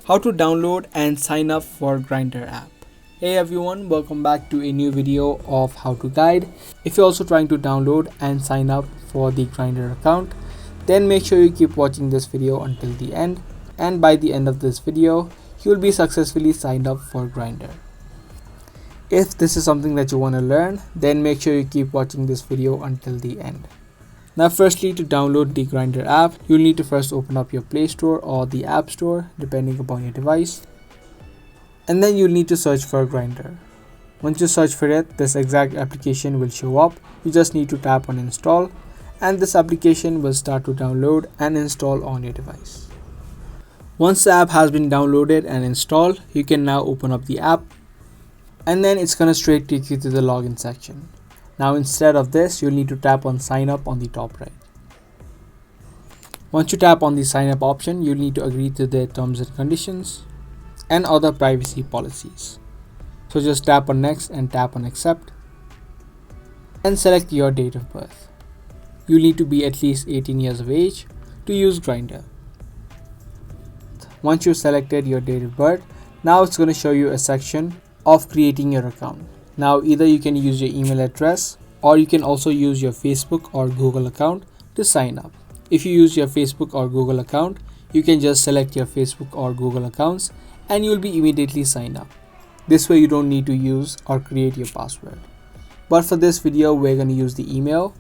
How to download and sign up for Grindr app. Hey everyone, welcome back to a new video of how to guide. If you're also trying to download and sign up for the Grindr account, then make sure you keep watching this video until the end, and by the end of this video you'll be successfully signed up for Grindr. If this is something that you want to learn, then make sure you keep watching this video until the end. Now firstly, to download the Grindr app, you'll need to first open up your Play Store or the App Store depending upon your device, and then you'll need to search for Grindr. Once you search for it, this exact application will show up. You just need to tap on install and this application will start to download and install on your device. Once the app has been downloaded and installed, you can now open up the app and then it's gonna straight take you to the login section. Now instead of this, you'll need to tap on sign up on the top right. Once you tap on the sign up option, you'll need to agree to their terms and conditions and other privacy policies. So just tap on next and tap on accept and select your date of birth. You need to be at least 18 years of age to use Grindr. Once you've selected your date of birth, now it's going to show you a section of creating your account. Now either you can use your email address or you can also use your Facebook or Google account to sign up. If you use your Facebook or Google account, you can just select your Facebook or Google accounts and you'll be immediately signed up. This way you don't need to use or create your password. But for this video, we're going to use the email.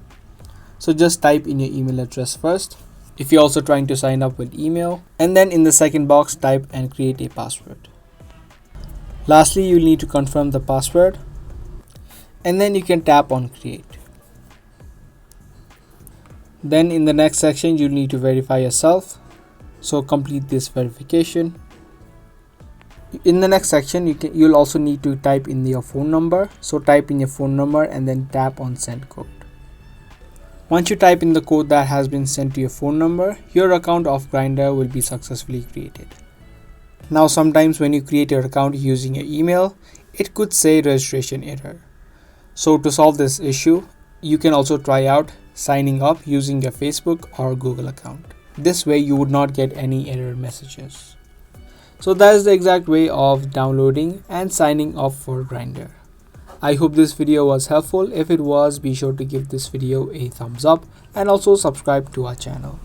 So just type in your email address first if you're also trying to sign up with email, and then in the second box type and create a password. Lastly, you'll need to confirm the password and then you can tap on create. Then in the next section, you'll need to verify yourself. So complete this verification. In the next section, you'll also need to type in your phone number. So type in your phone number and then tap on send code. Once you type in the code that has been sent to your phone number, your account of Grindr will be successfully created. Now sometimes when you create your account using your email, it could say registration error. So to solve this issue, you can also try out signing up using your Facebook or Google account. This way you would not get any error messages. So that is the exact way of downloading and signing up for Grindr. I hope this video was helpful. If it was, be sure to give this video a thumbs up and also subscribe to our channel.